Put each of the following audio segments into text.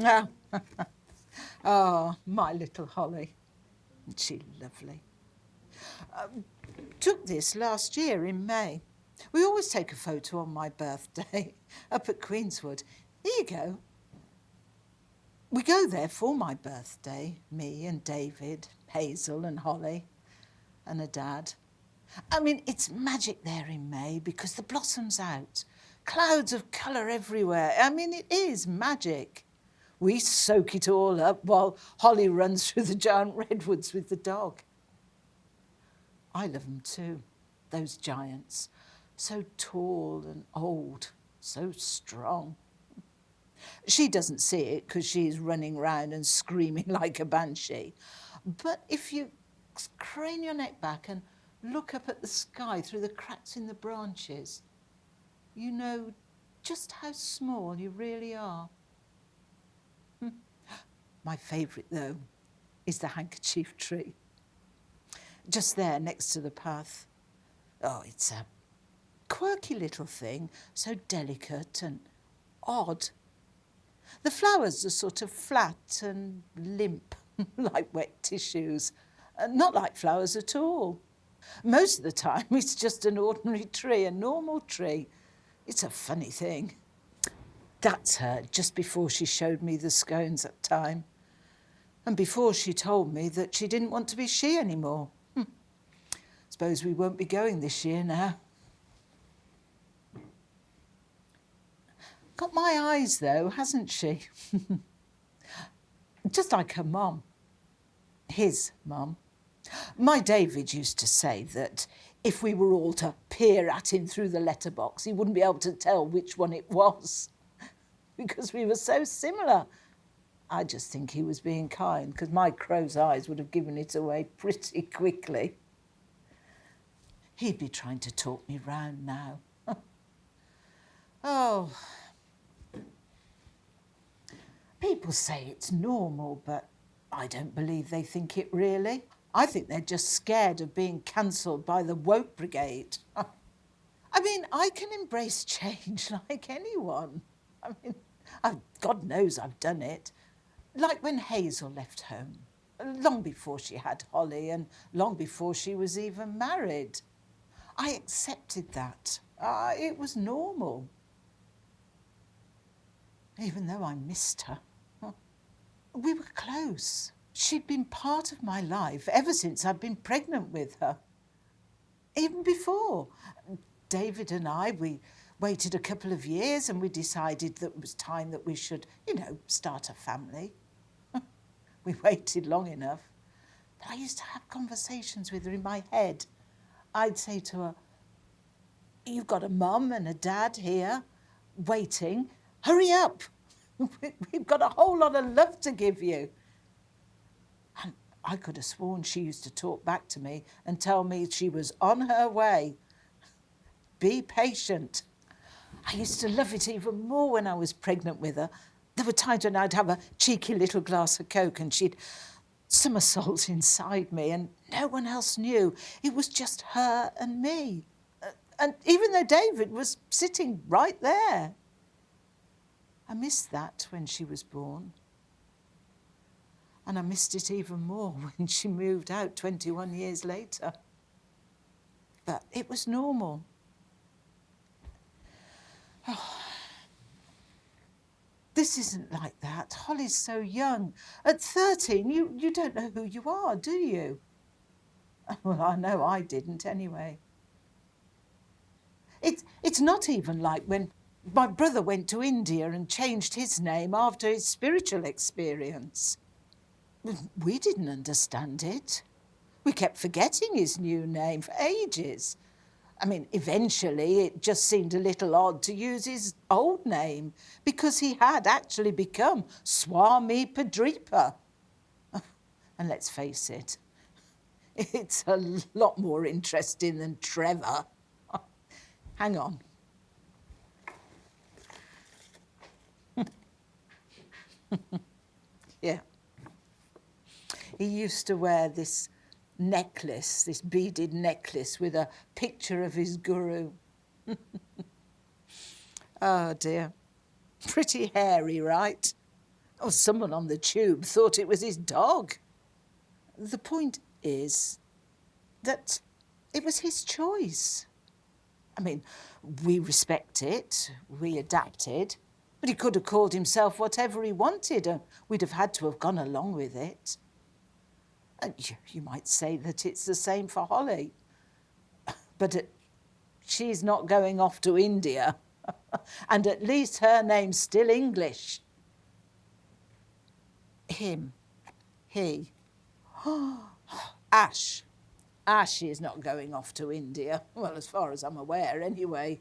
Oh, oh, my little Holly. She's lovely. Took this last year in May. We always take a photo on my birthday up at Queenswood. Here you go. We go there for my birthday, me and David, Hazel and Holly, and her dad. I mean, it's magic there in May because the blossom's out. Clouds of colour everywhere. I mean, it is magic. We soak it all up while Holly runs through the giant redwoods with the dog. I love them too, those giants. So tall and old, so strong. She doesn't see it because she's running round and screaming like a banshee. But if you crane your neck back and look up at the sky through the cracks in the branches, you know just how small you really are. My favourite, though, is the Handkerchief Tree. Just there next to the path. Oh, it's a quirky little thing, so delicate and odd. The flowers are sort of flat and limp, like wet tissues, not like flowers at all. Most of the time, it's just an ordinary tree, a normal tree. It's a funny thing. That's her just before she showed me the scones at time, and before she told me that she didn't want to be she anymore. Suppose we won't be going this year now. Got my eyes, though, hasn't she? Just like her mum. His mum. My David used to say that if we were all to peer at him through the letterbox, he wouldn't be able to tell which one it was because we were so similar. I just think he was being kind because my crow's eyes would have given it away pretty quickly. He'd be trying to talk me round now. Oh. People say it's normal, but I don't believe they think it really. I think they're just scared of being cancelled by the woke brigade. I mean, I can embrace change like anyone. I mean, God knows I've done it. Like when Hazel left home, long before she had Holly and long before she was even married. I accepted that. It was normal. Even though I missed her. We were close. She'd been part of my life ever since I'd been pregnant with her. Even before. David and I, we waited a couple of years and we decided that it was time that we should, start a family. We waited long enough. But I used to have conversations with her in my head. I'd say to her, "You've got a mum and a dad here, waiting. Hurry up. We've got a whole lot of love to give you." And I could have sworn she used to talk back to me and tell me she was on her way. Be patient. I used to love it even more when I was pregnant with her. There were times when I'd have a cheeky little glass of Coke and she'd somersault inside me and no one else knew. It was just her and me. And even though David was sitting right there. I missed that when she was born. And I missed it even more when she moved out 21 years later. But it was normal. Oh. This isn't like that. Holly's so young. At 13, you don't know who you are, do you? Well, I know I didn't anyway. It's not even like when my brother went to India and changed his name after his spiritual experience. We didn't understand it. We kept forgetting his new name for ages. I mean, eventually it just seemed a little odd to use his old name because he had actually become Swami Padripa. And let's face it, it's a lot more interesting than Trevor. Hang on. He used to wear this necklace, this beaded necklace with a picture of his guru. Oh dear. Pretty hairy, right? Oh, someone on the tube thought it was his dog. The point is that it was his choice. I mean, we respect it, we adapted, but he could have called himself whatever he wanted, and we'd have had to have gone along with it. And you might say that it's the same for Holly, but she's not going off to India, and at least her name's still English. Him, he, Ash. Ash is not going off to India. Well, as far as I'm aware, anyway.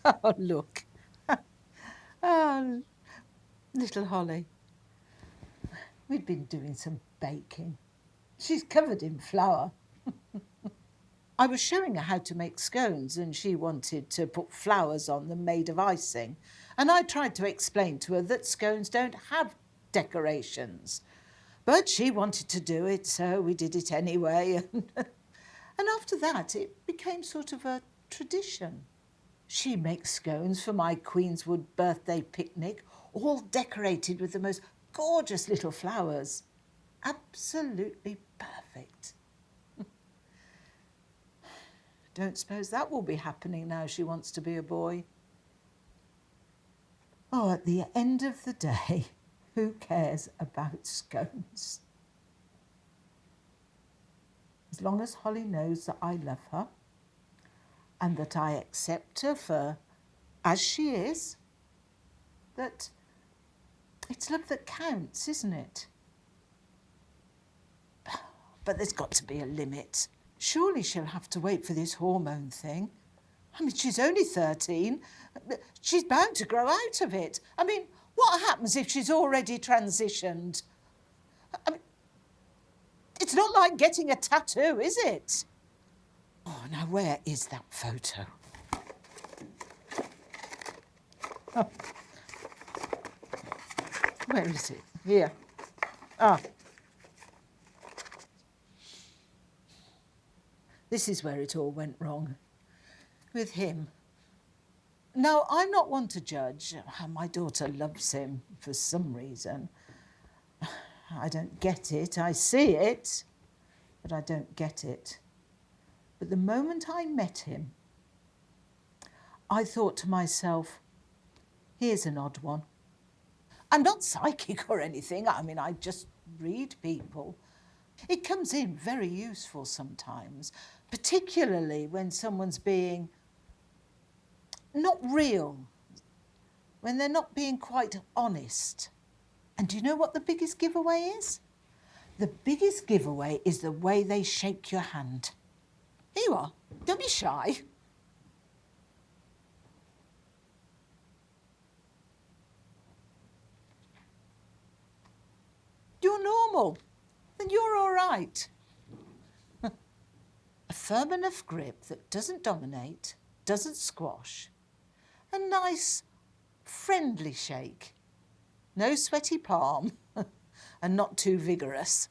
Oh, look. Oh, little Holly. We'd been doing some baking. She's covered in flour. I was showing her how to make scones, and she wanted to put flowers on them made of icing. And I tried to explain to her that scones don't have decorations. But she wanted to do it, so we did it anyway. And after that, it became sort of a tradition. She makes scones for my Queenswood birthday picnic, all decorated with the most gorgeous little flowers. Absolutely perfect. Don't suppose that will be happening now she wants to be a boy. Oh, at the end of the day, who cares about scones? As long as Holly knows that I love her and that I accept her for as she is, that it's love that counts, isn't it? But there's got to be a limit. Surely she'll have to wait for this hormone thing. I mean, she's only 13. She's bound to grow out of it. I mean, what happens if she's already transitioned? I mean, it's not like getting a tattoo, is it? Oh, now where is that photo? Oh. Where is it? Here. Ah. This is where it all went wrong. With him. Now, I'm not one to judge. My daughter loves him for some reason. I don't get it. I see it, but I don't get it. But the moment I met him, I thought to myself, here's an odd one. I'm not psychic or anything. I mean, I just read people. It comes in very useful sometimes, particularly when someone's being not real, when they're not being quite honest. And do you know what the biggest giveaway is? The biggest giveaway is the way they shake your hand. Here you are. Don't be shy. You're normal. Then you're all right. A firm enough grip that doesn't dominate, doesn't squash. A nice, friendly shake. No sweaty palm, and not too vigorous.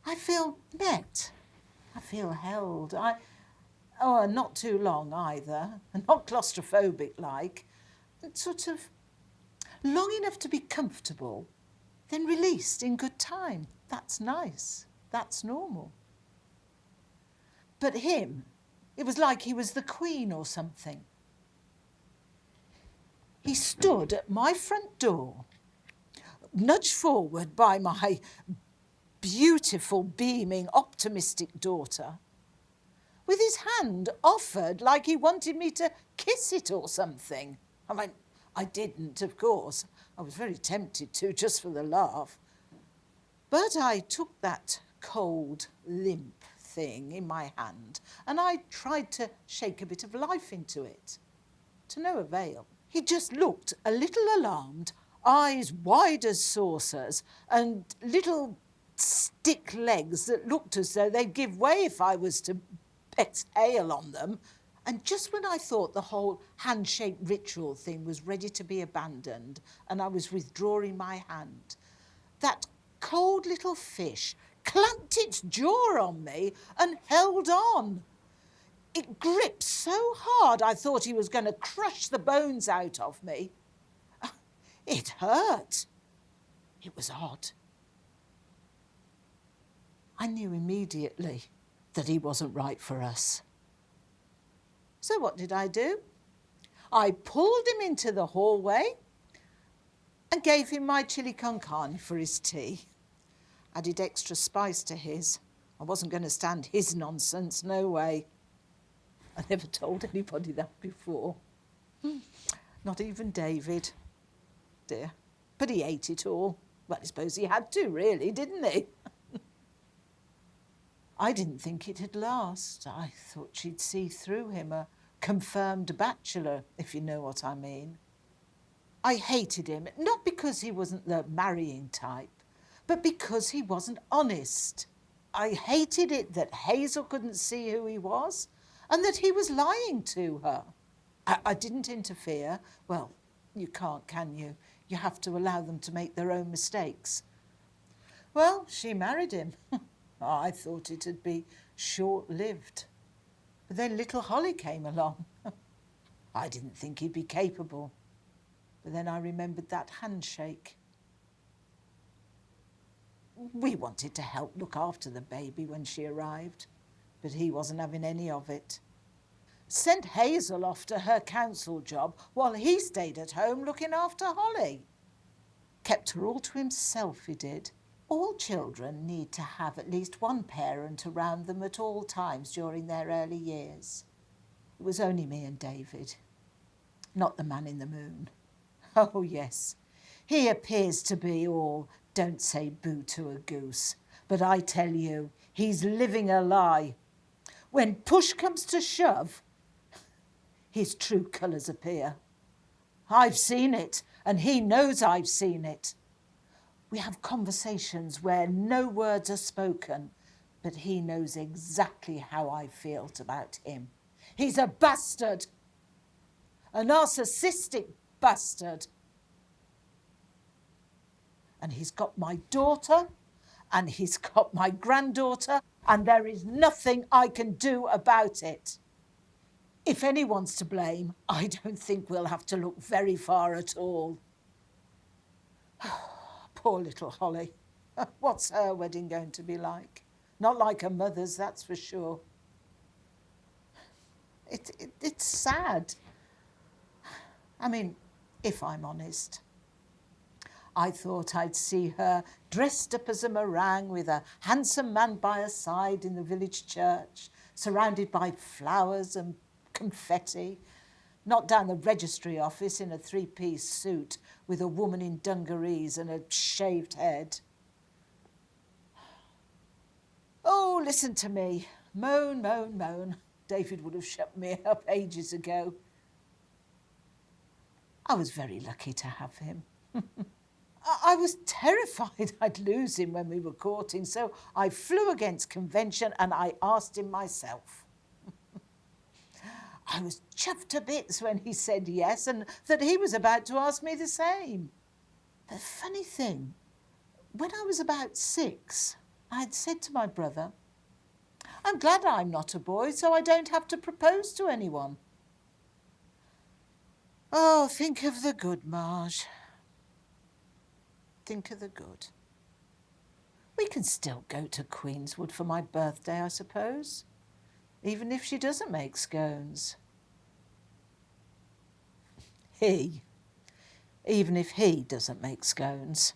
I feel met. I feel held. And not too long either, and not claustrophobic-like. Sort of long enough to be comfortable, then released in good time. That's nice. That's normal. But him, it was like he was the queen or something. He stood at my front door, nudged forward by my beautiful, beaming, optimistic daughter, with his hand offered like he wanted me to kiss it or something. I mean, I didn't, of course. I was very tempted to, just for the laugh. But I took that cold, limp thing in my hand and I tried to shake a bit of life into it. To no avail. He just looked a little alarmed, eyes wide as saucers, and little stick legs that looked as though they'd give way if I was to exhale on them. And just when I thought the whole handshake ritual thing was ready to be abandoned and I was withdrawing my hand, that cold little fish clamped its jaw on me and held on. It gripped so hard I thought he was going to crush the bones out of me. It hurt. It was odd. I knew immediately that he wasn't right for us. So what did I do? I pulled him into the hallway and gave him my chili con carne for his tea. Added extra spice to his. I wasn't going to stand his nonsense, no way. I never told anybody that before. Not even David. Dear. But he ate it all. Well, I suppose he had to, really, didn't he? I didn't think it'd last. I thought she'd see through him, a confirmed bachelor, if you know what I mean. I hated him, not because he wasn't the marrying type, but because he wasn't honest. I hated it that Hazel couldn't see who he was and that he was lying to her. I didn't interfere. Well, you can't, can you? You have to allow them to make their own mistakes. Well, she married him. I thought it'd be short-lived. But then little Holly came along. I didn't think he'd be capable. But then I remembered that handshake. We wanted to help look after the baby when she arrived, but he wasn't having any of it. Sent Hazel off to her council job while he stayed at home looking after Holly. Kept her all to himself, he did. All children need to have at least one parent around them at all times during their early years. It was only me and David, not the man in the moon. Oh, yes, he appears to be all don't say boo to a goose, but I tell you, he's living a lie. When push comes to shove, his true colours appear. I've seen it, and he knows I've seen it. We have conversations where no words are spoken, but he knows exactly how I felt about him. He's a bastard, a narcissistic bastard. And he's got my daughter, and he's got my granddaughter, and there is nothing I can do about it. If anyone's to blame, I don't think we'll have to look very far at all. Poor little Holly. What's her wedding going to be like? Not like her mother's, that's for sure. It's sad. I mean, if I'm honest. I thought I'd see her dressed up as a meringue with a handsome man by her side in the village church, surrounded by flowers and confetti, not down the registry office in a three-piece suit with a woman in dungarees and a shaved head. Oh, listen to me. Moan, moan, moan. David would have shut me up ages ago. I was very lucky to have him. I was terrified I'd lose him when we were courting, so I flew against convention and I asked him myself. I was chuffed to bits when he said yes and that he was about to ask me the same. The funny thing, when I was about 6, I had said to my brother, I'm glad I'm not a boy so I don't have to propose to anyone. Oh, think of the good, Marge. Think of the good. We can still go to Queenswood for my birthday, I suppose, even if she doesn't make scones. Even if he doesn't make scones.